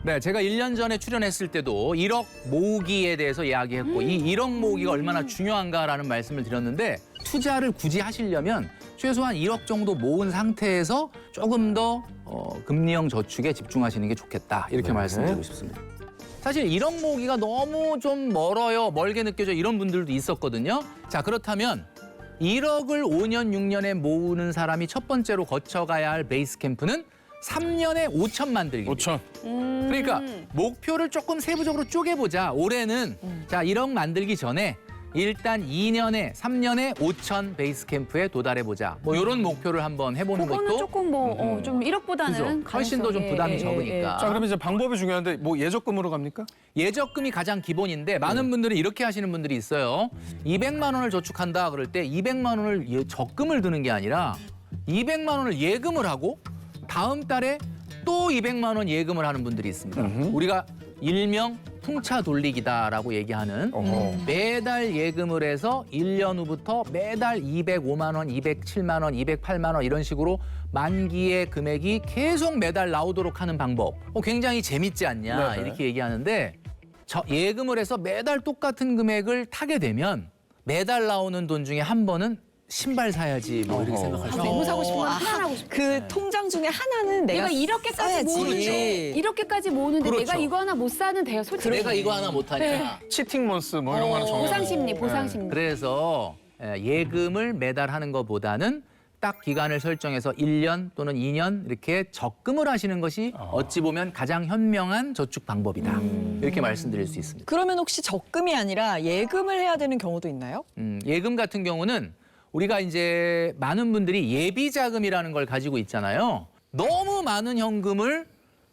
네, 제가 1년 전에 출연했을 때도 1억 모으기에 대해서 이야기했고 이 1억 모으기가 얼마나 중요한가라는 말씀을 드렸는데 투자를 굳이 하시려면 최소한 1억 정도 모은 상태에서 조금 더 금리형 저축에 집중하시는 게 좋겠다 이렇게 말씀드리고 싶습니다. 사실 1억 모으기가 너무 좀 멀어요, 멀게 느껴져 이런 분들도 있었거든요. 자, 그렇다면 1억을 5년, 6년에 모으는 사람이 첫 번째로 거쳐가야 할 베이스 캠프는 3년에 5천 만들기. 5천. 그러니까 목표를 조금 세부적으로 쪼개보자. 올해는 자 1억 만들기 전에 일단 2년에 3년에 5천 베이스 캠프에 도달해보자. 뭐 이런 목표를 한번 해보는 그거는 것도 조금 좀 1억보다는 그죠? 훨씬 더 좀 부담이 적으니까. 자, 그러면 이제 방법이 중요한데 뭐 예적금으로 갑니까? 예적금이 가장 기본인데 많은 분들이 이렇게 하시는 분들이 있어요. 200만 원을 저축한다 그럴 때 200만 원을 적금을 드는 게 아니라 200만 원을 예금을 하고 다음 달에 또 200만 원 예금을 하는 분들이 있습니다. 우리가 일명 풍차 돌리기다라고 얘기하는 매달 예금을 해서 1년 후부터 매달 205만 원, 207만 원, 208만 원 이런 식으로 만기의 금액이 계속 매달 나오도록 하는 방법. 굉장히 재밌지 않냐 네네. 이렇게 얘기하는데 예금을 해서 매달 똑같은 금액을 타게 되면 매달 나오는 돈 중에 한 번은 신발 사야지 뭐 이렇게 생각할 수 있어요. 너무 사고 싶으면 하나 하고 싶어. 그 통장 중에 하나는 내가 내가 이렇게까지 써야지. 모으는데 이렇게까지 모으는데 그렇죠. 내가 이거 하나 못 사는 데요. 솔직히 내가 이거 하나 못하니까. 치팅 months 뭐 이런 거 하나 정해. 보상심리, 보상심리. 그래서 예금을 매달 하는 것보다는 딱 기간을 설정해서 1년 또는 2년 이렇게 적금을 하시는 것이 어찌 보면 가장 현명한 저축 방법이다. 이렇게 말씀드릴 수 있습니다. 그러면 혹시 적금이 아니라 예금을 해야 되는 경우도 있나요? 예금 같은 경우는 우리가 이제 많은 분들이 예비 자금이라는 걸 가지고 있잖아요. 너무 많은 현금을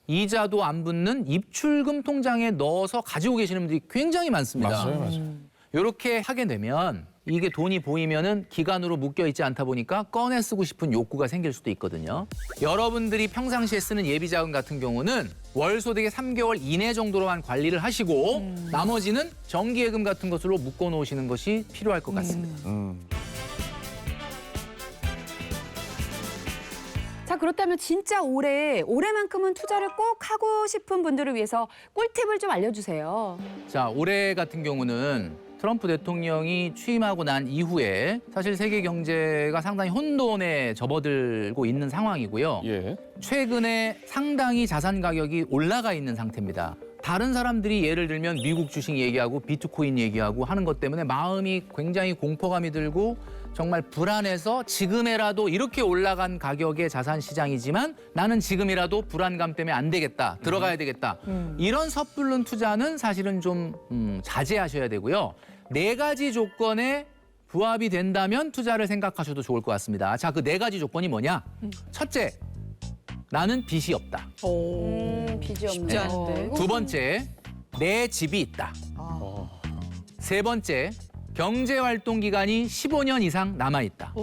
이자도 안 붙는 입출금 통장에 넣어서 가지고 계시는 분들이 굉장히 많습니다. 맞아요. 이렇게 하게 되면 이게 돈이 보이면은 기간으로 묶여 있지 않다 보니까 꺼내 쓰고 싶은 욕구가 생길 수도 있거든요. 여러분들이 평상시에 쓰는 예비 자금 같은 경우는 월 소득의 3개월 이내 정도로만 관리를 하시고 나머지는 정기예금 같은 것으로 묶어 놓으시는 것이 필요할 것 같습니다. 자, 그렇다면 진짜 올해만큼은 투자를 꼭 하고 싶은 분들을 위해서 꿀팁을 좀 알려주세요. 자, 올해 같은 경우는 트럼프 대통령이 취임하고 난 이후에 사실 세계 경제가 상당히 혼돈에 접어들고 있는 상황이고요. 예. 최근에 상당히 자산 가격이 올라가 있는 상태입니다. 다른 사람들이 예를 들면 미국 주식 얘기하고 비트코인 얘기하고 하는 것 때문에 마음이 굉장히 공포감이 들고 정말 불안해서 지금이라도 이렇게 올라간 가격의 자산 시장이지만 나는 지금이라도 불안감 때문에 안 되겠다, 들어가야 되겠다. 이런 섣부른 투자는 사실은 좀 자제하셔야 되고요. 4가지 조건에 부합이 된다면 투자를 생각하셔도 좋을 것 같습니다. 자, 그 4가지 조건이 뭐냐? 첫째, 나는 빚이 없다. 빚이 쉽지 않은데. 두 번째, 내 집이 있다. 세 번째, 경제활동 기간이 15년 이상 남아있다.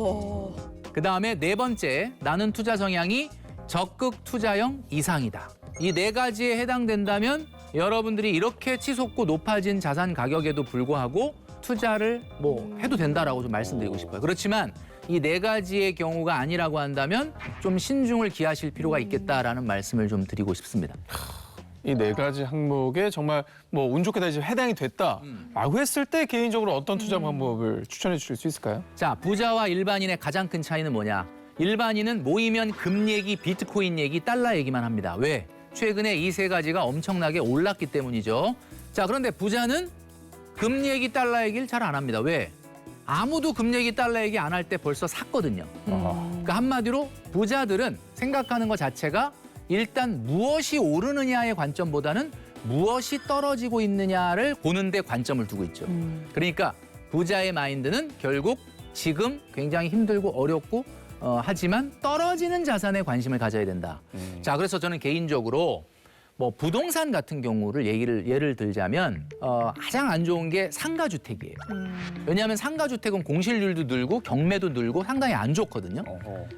그다음에 4번째, 나는 투자 성향이 적극 투자형 이상이다. 이 4가지에 해당된다면 여러분들이 이렇게 치솟고 높아진 자산 가격에도 불구하고 투자를 뭐 해도 된다라고 좀 말씀드리고 싶어요. 그렇지만 이 4가지의 경우가 아니라고 한다면 좀 신중을 기하실 필요가 있겠다라는 말씀을 좀 드리고 싶습니다. 이 4가지 항목에 정말 뭐 운 좋게 다시 해당이 됐다라고 했을 때 개인적으로 어떤 투자 방법을 추천해 주실 수 있을까요? 자, 부자와 일반인의 가장 큰 차이는 뭐냐? 일반인은 모이면 금 얘기, 비트코인 얘기, 달러 얘기만 합니다. 왜? 최근에 이 3가지가 엄청나게 올랐기 때문이죠. 자, 그런데 부자는 금 얘기, 달러 얘기를 잘 안 합니다. 왜? 아무도 금 얘기, 달러 얘기 안 할 때 벌써 샀거든요. 그러니까 한마디로 부자들은 생각하는 것 자체가 일단 무엇이 오르느냐의 관점보다는 무엇이 떨어지고 있느냐를 보는 데 관점을 두고 있죠. 그러니까 부자의 마인드는 결국 지금 굉장히 힘들고 어렵고 하지만 떨어지는 자산에 관심을 가져야 된다. 자, 그래서 저는 개인적으로 뭐 부동산 같은 경우를 예를 들자면 가장 안 좋은 게 상가주택이에요. 왜냐하면 상가주택은 공실률도 늘고 경매도 늘고 상당히 안 좋거든요.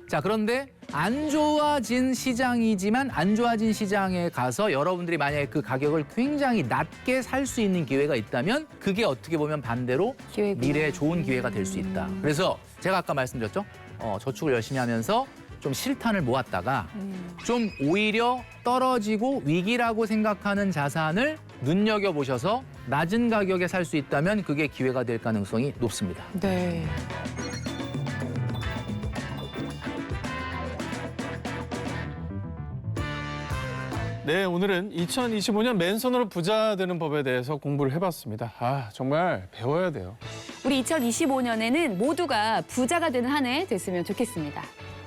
자, 그런데 안 좋아진 시장이지만 안 좋아진 시장에 가서 여러분들이 만약에 그 가격을 굉장히 낮게 살 수 있는 기회가 있다면 그게 어떻게 보면 반대로 기회구나. 미래에 좋은 기회가 될 수 있다. 그래서 제가 아까 말씀드렸죠. 저축을 열심히 하면서 좀 실탄을 모았다가 좀 오히려 떨어지고 위기라고 생각하는 자산을 눈여겨보셔서 낮은 가격에 살 수 있다면 그게 기회가 될 가능성이 높습니다. 네. 네, 오늘은 2025년 맨손으로 부자 되는 법에 대해서 공부를 해봤습니다. 아, 정말 배워야 돼요. 우리 2025년에는 모두가 부자가 되는 한 해 됐으면 좋겠습니다.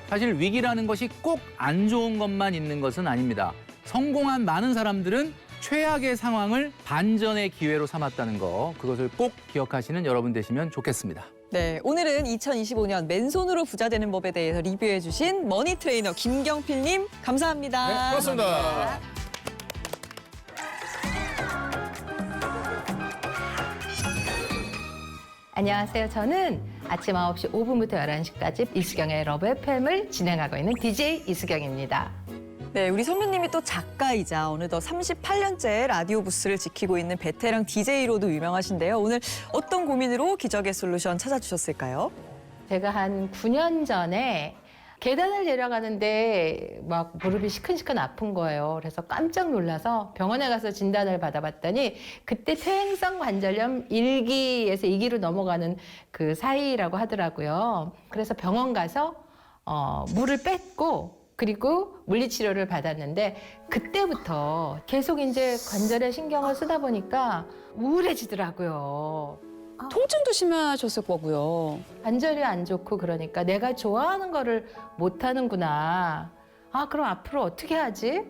사실 위기라는 것이 꼭 안 좋은 것만 있는 것은 아닙니다. 성공한 많은 사람들은 최악의 상황을 반전의 기회로 삼았다는 거, 그것을 꼭 기억하시는 여러분 되시면 좋겠습니다. 네, 오늘은 2025년 맨손으로 부자 되는 법에 대해서 리뷰해 주신 머니 트레이너 김경필님 감사합니다. 네, 고맙습니다. 안녕하세요. 저는 아침 9시 5분부터 11시까지 이수경의 러브 FM을 진행하고 있는 DJ 이수경입니다. 네, 우리 선배님이 또 작가이자 어느덧 38년째 라디오 부스를 지키고 있는 베테랑 DJ로도 유명하신데요. 오늘 어떤 고민으로 기적의 솔루션 찾아주셨을까요? 제가 한 9년 전에 계단을 내려가는데 막 무릎이 시큰시큰 아픈 거예요. 그래서 깜짝 놀라서 병원에 가서 진단을 받아봤더니 그때 퇴행성 관절염 1기에서 2기로 넘어가는 그 사이라고 하더라고요. 그래서 병원 가서 물을 뺐고 그리고 물리치료를 받았는데 그때부터 계속 이제 관절에 신경을 쓰다 보니까 우울해지더라고요. 통증도 심하셨을 거고요. 관절이 안 좋고 그러니까 내가 좋아하는 거를 못 하는구나. 아, 그럼 앞으로 어떻게 하지?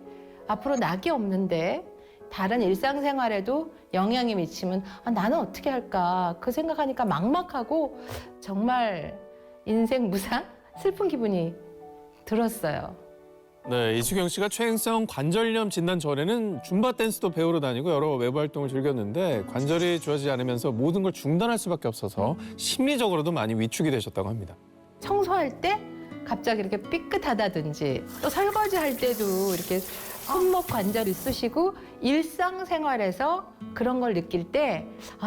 앞으로 낙이 없는데 다른 일상생활에도 영향이 미치면 나는 어떻게 할까? 그 생각하니까 막막하고 정말 인생 무상? 슬픈 기분이 들었어요. 네, 이수경 씨가 퇴행성 관절염 진단 전에는 줌바 댄스도 배우러 다니고 여러 외부 활동을 즐겼는데 관절이 좋아지지 않으면서 모든 걸 중단할 수밖에 없어서 심리적으로도 많이 위축이 되셨다고 합니다. 청소할 때 갑자기 이렇게 삐끗하다든지 또 설거지 할 때도 이렇게 손목 관절이 쑤시고 일상생활에서 그런 걸 느낄 때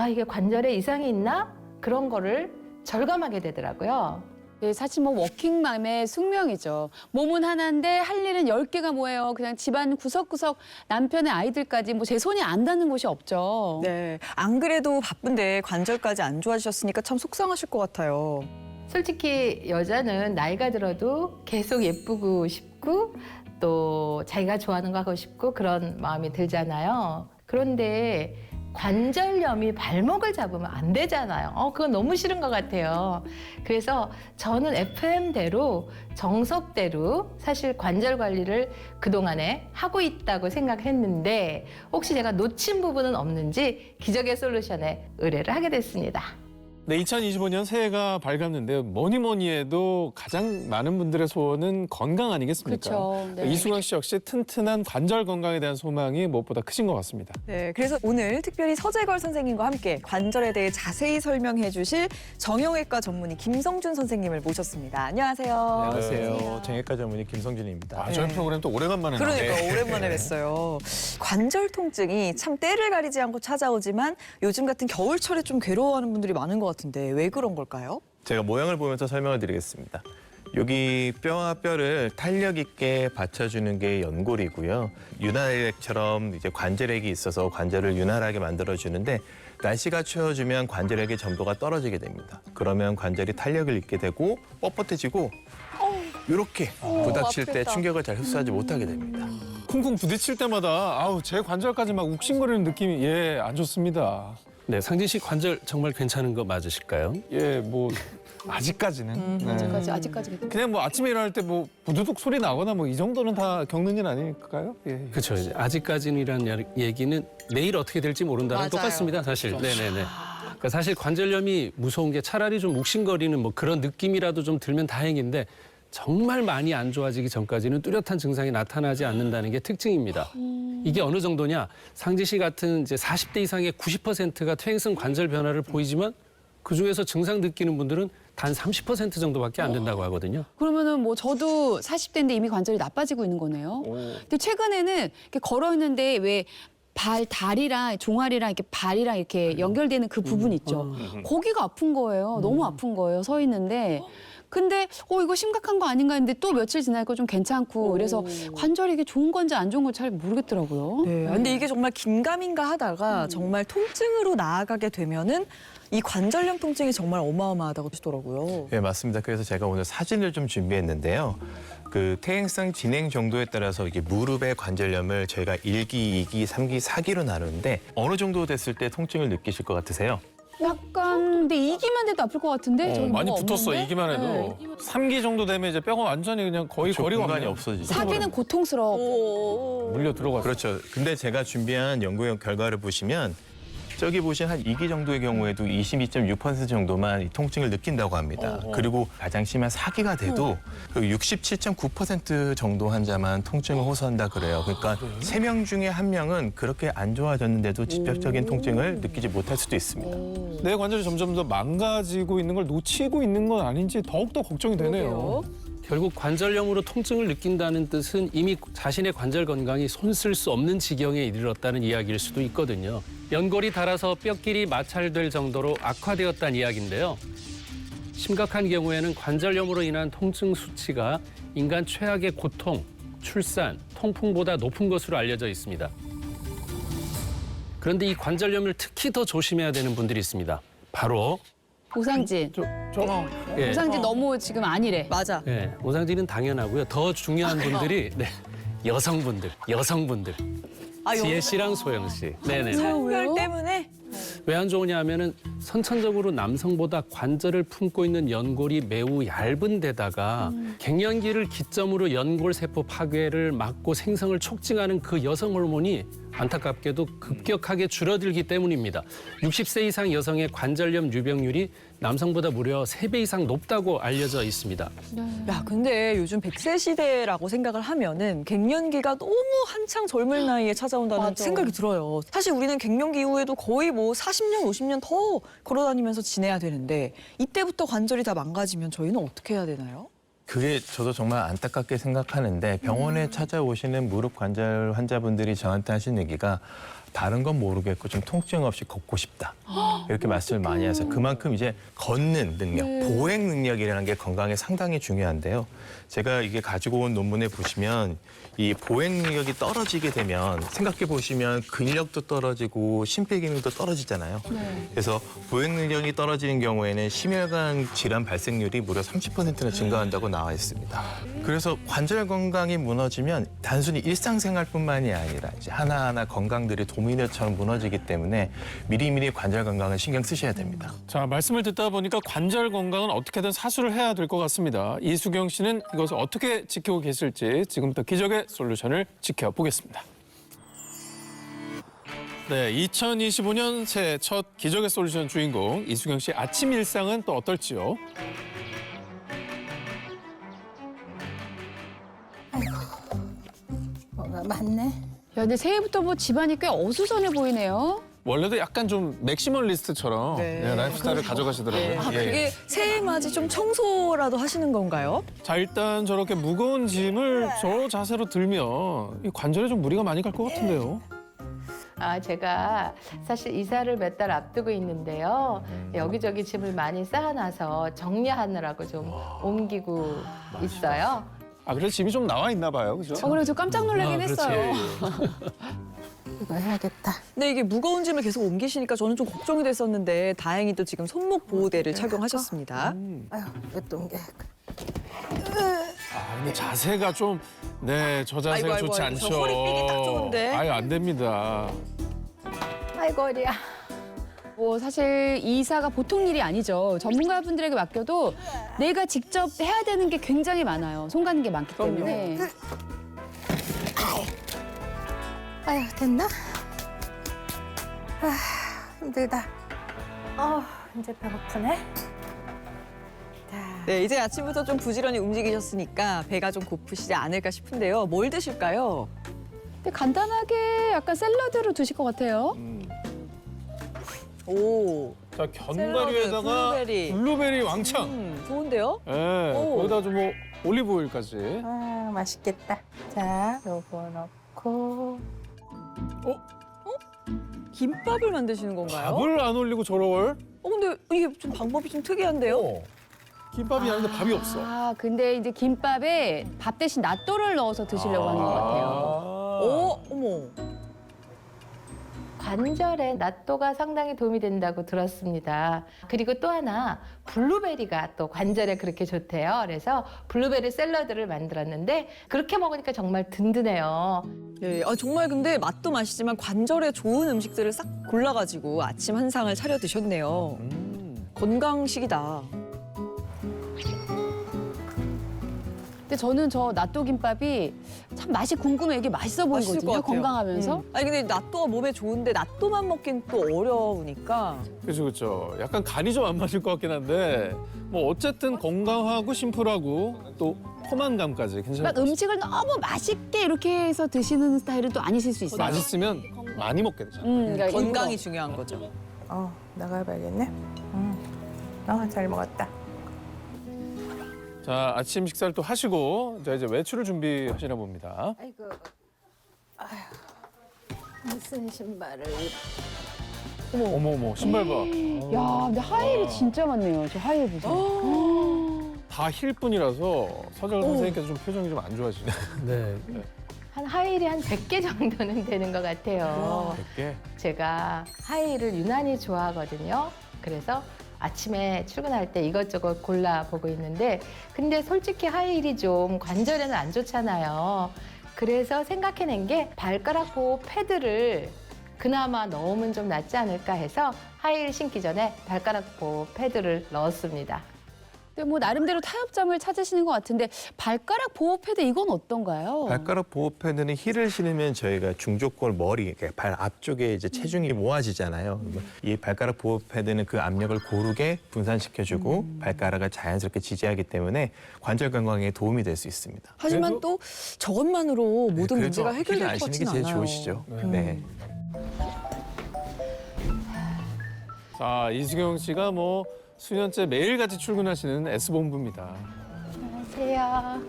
이게 관절에 이상이 있나? 그런 거를 절감하게 되더라고요. 네, 사실 뭐 워킹맘의 숙명이죠. 몸은 하나인데 할 일은 10개가 뭐예요. 그냥 집안 구석구석 남편의 아이들까지 뭐 제 손이 안 닿는 곳이 없죠. 네, 안 그래도 바쁜데 관절까지 안 좋아지셨으니까 참 속상하실 것 같아요. 솔직히 여자는 나이가 들어도 계속 예쁘고 싶고 또 자기가 좋아하는 거 하고 싶고 그런 마음이 들잖아요. 그런데 관절염이 발목을 잡으면 안 되잖아요. 그건 너무 싫은 것 같아요. 그래서 저는 FM대로 정석대로 사실 관절 관리를 그동안에 하고 있다고 생각했는데 혹시 제가 놓친 부분은 없는지 기적의 솔루션에 의뢰를 하게 됐습니다. 네, 2025년 새해가 밝았는데 뭐니 해도 가장 많은 분들의 소원은 건강 아니겠습니까? 그렇죠. 네. 이수경 씨 역시 튼튼한 관절 건강에 대한 소망이 무엇보다 크신 것 같습니다. 네, 그래서 오늘 특별히 서재걸 선생님과 함께 관절에 대해 자세히 설명해 주실 정형외과 전문의 김성준 선생님을 모셨습니다. 안녕하세요. 안녕하세요. 정형외과 전문의 김성준입니다. 저희 프로그램 또 오래간만에 그러니까 나오네요. 오랜만에 뵀어요. 관절 통증이 참 때를 가리지 않고 찾아오지만 요즘 같은 겨울철에 좀 괴로워하는 분들이 많은 것 같은데 왜 그런 걸까요? 제가 모양을 보면서 설명을 드리겠습니다. 여기 뼈와 뼈를 탄력 있게 받쳐주는 게 연골이고요. 윤활액처럼 이제 관절액이 있어서 관절을 윤활하게 만들어주는데 날씨가 추워지면 관절액의 점도가 떨어지게 됩니다. 그러면 관절이 탄력을 잃게 되고 뻣뻣해지고 이렇게 부닥칠 때 아프겠다. 충격을 잘 흡수하지 못하게 됩니다. 쿵쿵 부딪힐 때마다 제 관절까지 막 욱신거리는 느낌이 안 좋습니다. 네, 상진 씨 관절 정말 괜찮은 거 맞으실까요? 뭐 아직까지는. 네. 아직까지. 그냥 뭐 아침에 일어날 때 뭐 부두둑 소리 나거나 뭐 이 정도는 다 겪는 일 아닐까요? 예. 그렇죠. 이제 아직까지는이라는 얘기는 내일 어떻게 될지 모른다랑 맞아요. 똑같습니다, 사실. 네네네. 그러니까 사실 관절염이 무서운 게 차라리 좀 욱신거리는 뭐 그런 느낌이라도 좀 들면 다행인데 정말 많이 안 좋아지기 전까지는 뚜렷한 증상이 나타나지 않는다는 게 특징입니다. 이게 어느 정도냐? 상지 씨 같은 이제 40대 이상의 90%가 퇴행성 관절 변화를 보이지만 그중에서 증상 느끼는 분들은 단 30% 정도밖에 안 된다고 하거든요. 그러면은 뭐 저도 40대인데 이미 관절이 나빠지고 있는 거네요. 근데 최근에는 이렇게 걸어 있는데 왜 다리랑 종아리랑 이렇게 발이랑 이렇게 연결되는 그 부분 있죠. 거기가 아픈 거예요. 너무 아픈 거예요. 서 있는데 근데 이거 심각한 거 아닌가 했는데 또 며칠 지나니까 좀 괜찮고 그래서 관절이 이게 좋은 건지 안 좋은 건지 잘 모르겠더라고요. 네. 근데 이게 정말 긴가민가 하다가 정말 통증으로 나아가게 되면은 이 관절염 통증이 정말 어마어마하다고 하시더라고요. 네, 맞습니다. 그래서 제가 오늘 사진을 좀 준비했는데요. 그 퇴행성 진행 정도에 따라서 이게 무릎의 관절염을 저희가 1기, 2기, 3기, 4기로 나누는데 어느 정도 됐을 때 통증을 느끼실 것 같으세요? 약간 근데 이기만 돼도 아플 것 같은데 저는 많이 뭐가 붙었어, 없는데? 이기만 해도. 네. 3기 정도 되면 이제 뼈가 완전히 그냥 거의 거리가 공간이 없네요. 없어지죠. 사기는 고통스러워. 물려 들어갔어. 그렇죠. 근데 제가 준비한 연구 결과를 보시면 저기 보신 한 2기 정도의 경우에도 22.6% 정도만 이 통증을 느낀다고 합니다. 그리고 가장 심한 4기가 돼도 그 67.9% 정도 환자만 통증을 호소한다 그래요. 그러니까 3명 중에 1명은 그렇게 안 좋아졌는데도 직접적인 통증을 느끼지 못할 수도 있습니다. 내 관절이 점점 더 망가지고 있는 걸 놓치고 있는 건 아닌지 더욱더 걱정이 되네요. 결국 관절염으로 통증을 느낀다는 뜻은 이미 자신의 관절 건강이 손쓸 수 없는 지경에 이르렀다는 이야기일 수도 있거든요. 연골이 닳아서 뼈끼리 마찰될 정도로 악화되었다는 이야기인데요. 심각한 경우에는 관절염으로 인한 통증 수치가 인간 최악의 고통, 출산, 통풍보다 높은 것으로 알려져 있습니다. 그런데 이 관절염을 특히 더 조심해야 되는 분들이 있습니다. 바로 오상진. 예, 오상진 너무 지금 아니래. 맞아. 예, 오상진은 당연하고요. 더 중요한 분들이 여성분들. 지혜 씨랑 소영 씨. 네네. 성별 때문에 왜 안 좋으냐 하면은 선천적으로 남성보다 관절을 품고 있는 연골이 매우 얇은 데다가 갱년기를 기점으로 연골 세포 파괴를 막고 생성을 촉진하는 그 여성 호르몬이 안타깝게도 급격하게 줄어들기 때문입니다. 60세 이상 여성의 관절염 유병률이 남성보다 무려 3배 이상 높다고 알려져 있습니다. 야, 근데 요즘 100세 시대라고 생각을 하면은 갱년기가 너무 한창 젊은 나이에 찾아온다는 맞아. 생각이 들어요. 사실 우리는 갱년기 이후에도 거의 뭐 40년, 50년 더 걸어다니면서 지내야 되는데 이때부터 관절이 다 망가지면 저희는 어떻게 해야 되나요? 그게 저도 정말 안타깝게 생각하는데 병원에 찾아오시는 무릎 관절 환자분들이 저한테 하신 얘기가 다른 건 모르겠고 좀 통증 없이 걷고 싶다. 이렇게 말씀을 많이 하세요. 그만큼 이제 걷는 능력, 보행 능력이라는 게 건강에 상당히 중요한데요. 제가 이게 가지고 온 논문에 보시면 이 보행 능력이 떨어지게 되면 생각해 보시면 근력도 떨어지고 심폐기능도 떨어지잖아요. 그래서 보행 능력이 떨어지는 경우에는 심혈관 질환 발생률이 무려 30%나 증가한다고 나와 있습니다. 그래서 관절 건강이 무너지면 단순히 일상생활뿐만이 아니라 이제 하나하나 건강들이 도미노처럼 무너지기 때문에 미리미리 관절 건강을 신경 쓰셔야 됩니다. 자, 말씀을 듣다 보니까 관절 건강은 어떻게든 사수를 해야 될 것 같습니다. 이수경 씨는 이것을 어떻게 지키고 계실지 지금부터 기적의 솔루션을 지켜보겠습니다. 네, 2025년 새해 첫 기적의 솔루션 주인공 이수경 씨 아침 일상은 또 어떨지요? 뭐가 많네. 야, 근데 새해부터 뭐 집안이 꽤 어수선해 보이네요. 원래도 약간 좀 맥시멀리스트처럼 네. 라이프스타일을 가져가시더라고요. 아, 예, 예. 그게 새해 맞이 좀 청소라도 하시는 건가요? 자, 일단 저렇게 무거운 짐을 저 자세로 들면 이 관절에 좀 무리가 많이 갈 것 같은데요. 제가 사실 이사를 몇 달 앞두고 있는데요. 여기저기 짐을 많이 쌓아놔서 정리하느라고 좀 옮기고 있어요. 아, 그래서 짐이 좀 나와 있나 봐요, 그죠? 그래서 저 깜짝 놀라긴 그렇지. 했어요. 이거 해야겠다. 근데 이게 무거운 짐을 계속 옮기시니까 저는 좀 걱정이 됐었는데 다행히 또 지금 손목 보호대를 착용하셨습니다. 아유, 이것도 옮겨. 아, 근데 자세가 좀, 네, 저 자세가 아이고, 좋지 아이고, 않죠. 저 허리 삐기 딱 좋은데? 아유, 안 됩니다. 아이고, 허리야. 뭐 사실 이사가 보통 일이 아니죠. 전문가분들에게 맡겨도 내가 직접 해야 되는 게 굉장히 많아요. 손 가는 게 많기 때문에. 아유, 됐나? 아, 힘들다. 이제 배고프네. 네, 이제 아침부터 좀 부지런히 움직이셨으니까 배가 좀 고프시지 않을까 싶은데요. 뭘 드실까요? 근데 간단하게 약간 샐러드로 드실 것 같아요. 오, 자, 견과류에다가 블루베리. 블루베리 왕창. 좋은데요? 예, 오. 거기다 좀 뭐 올리브 오일까지. 아, 맛있겠다. 자, 요거 넣고. 김밥을 만드시는 건가요? 밥을 안 올리고 저걸? 근데 이게 좀 방법이 좀 특이한데요? 김밥이 아닌데 밥이 없어. 아, 근데 이제 김밥에 밥 대신 낫또를 넣어서 드시려고 하는 것 같아요. 오, 어머. 관절에 낫또가 상당히 도움이 된다고 들었습니다. 그리고 또 하나 블루베리가 또 관절에 그렇게 좋대요. 그래서 블루베리 샐러드를 만들었는데 그렇게 먹으니까 정말 든든해요. 예, 정말 근데 맛도 맛이지만 관절에 좋은 음식들을 싹 골라가지고 아침 한 상을 차려 드셨네요. 건강식이다. 근데 저는 저 낫또 김밥이 참 맛이 궁금해. 이게 맛있어 맛있을 것 보이거든요. 같아요. 건강하면서. 아니 근데 낫또가 몸에 좋은데 낫또만 먹긴 또 어려우니까. 그렇죠. 약간 간이 좀 안 맞을 것 같긴 한데 뭐 어쨌든 건강하고 심플하고 또 포만감까지 괜찮아요. 막 음식을 너무 맛있게 이렇게 해서 드시는 스타일은 또 아니실 수 있어요. 맛있으면 많이 먹게 되잖아요. 그러니까 건강이 일부러. 중요한 거죠. 나가봐야겠네. 잘 먹었다. 자, 아침 식사를 또 하시고 자, 이제 외출을 준비하시나 봅니다. 아이고, 무슨 신발을. 어머, 신발 봐. 야, 근데 하이힐이 진짜 많네요. 저 하이힐 보세요. 다 힐 뿐이라서 서절 선생님께서 좀 표정이 좀 안 좋아지네. 네. 한 하이힐이 한 100개 정도는 되는 것 같아요. 100개? 제가 하이힐을 유난히 좋아하거든요. 그래서 아침에 출근할 때 이것저것 골라보고 있는데 근데 솔직히 하이힐이 좀 관절에는 안 좋잖아요. 그래서 생각해낸 게 발가락 보호 패드를 그나마 넣으면 좀 낫지 않을까 해서 하이힐 신기 전에 발가락 보호 패드를 넣었습니다. 근데 뭐 나름대로 타협점을 찾으시는 것 같은데 발가락 보호 패드 이건 어떤가요? 발가락 보호 패드는 힐을 신으면 저희가 중족골 머리, 그러니까 발 앞쪽에 이제 체중이 모아지잖아요. 이 발가락 보호 패드는 그 압력을 고르게 분산시켜주고 발가락을 자연스럽게 지지하기 때문에 관절 건강에 도움이 될 수 있습니다. 하지만 그래도- 또 저것만으로 모든 네, 문제가 그래도 해결될 힐을 것 아시는 게 같지는 제일 않아요. 좋으시죠. 네. 자, 이수경 씨가 뭐 수년째 매일같이 출근하시는 S본부입니다. 안녕하세요.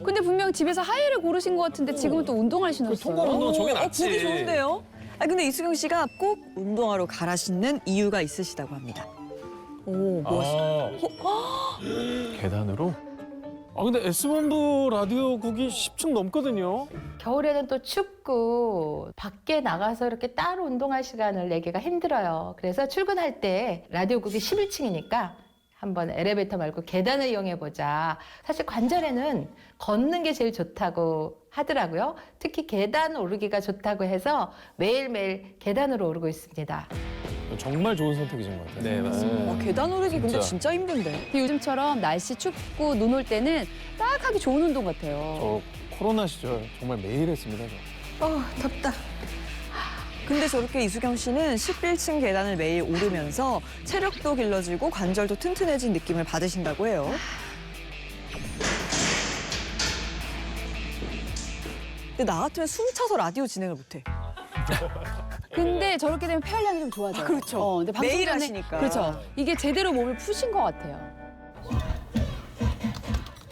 근데 분명 집에서 하이힐을 고르신 것 같은데 지금은 또 운동화를 신었어요. 통과로 운동 저게 낫지. 보기 좋은데요? 근데 이수경 씨가 꼭 운동화로 갈아 신는 이유가 있으시다고 합니다. 오, 계단으로? 근데 S본부 라디오국이 10층 넘거든요. 겨울에는 또 춥고 밖에 나가서 이렇게 따로 운동할 시간을 내기가 힘들어요. 그래서 출근할 때 라디오국이 11층이니까 한번 엘리베이터 말고 계단을 이용해보자. 사실 관절에는 걷는 게 제일 좋다고 하더라고요. 특히 계단 오르기가 좋다고 해서 매일매일 계단으로 오르고 있습니다. 정말 좋은 선택이신 것 같아요. 네, 맞습니다. 계단 오르기 근데 진짜. 진짜 힘든데. 근데 요즘처럼 날씨 춥고 눈 올 때는 딱 하기 좋은 운동 같아요. 저 코로나 시절 정말 매일 했습니다. 저. 덥다. 근데 저렇게 이수경 씨는 11층 계단을 매일 오르면서 체력도 길러지고 관절도 튼튼해진 느낌을 받으신다고 해요. 근데 나 같으면 숨 차서 라디오 진행을 못해. 근데 저렇게 되면 폐활량이 좀 좋아져요. 그렇죠. 근데 방송 매일 전에- 하시니까. 그렇죠. 이게 제대로 몸을 푸신 것 같아요.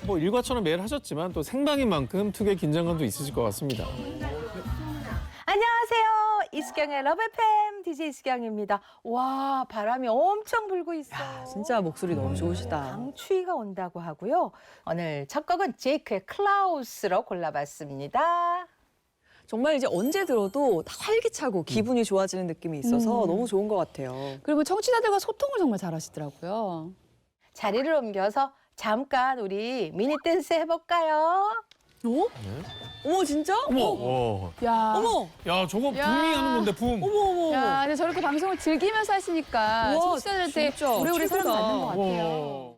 뭐 일과처럼 매일 하셨지만 또 생방인 만큼 특유의 긴장감도 있으실 것 같습니다. 안녕하세요. 이수경의 러브 FM DJ 이수경입니다. 와, 바람이 엄청 불고 있어요. 진짜 목소리 너무 좋으시다. 강추위가 온다고 하고요. 오늘 첫 곡은 제이크의 클라우스로 골라봤습니다. 정말 이제 언제 들어도 다 활기차고 기분이 좋아지는 느낌이 있어서 너무 좋은 것 같아요. 그리고 청취자들과 소통을 정말 잘하시더라고요. 자리를 옮겨서 잠깐 우리 미니 댄스 해볼까요? 어머 진짜? 오. 야, 어머! 야, 저거 붐이 야. 하는 건데 붐. 어머! 야, 근데 저렇게 방송을 즐기면서 하시니까 우와, 청취자들한테 진짜 오래오래 최고다. 사랑받는 것 같아요. 와.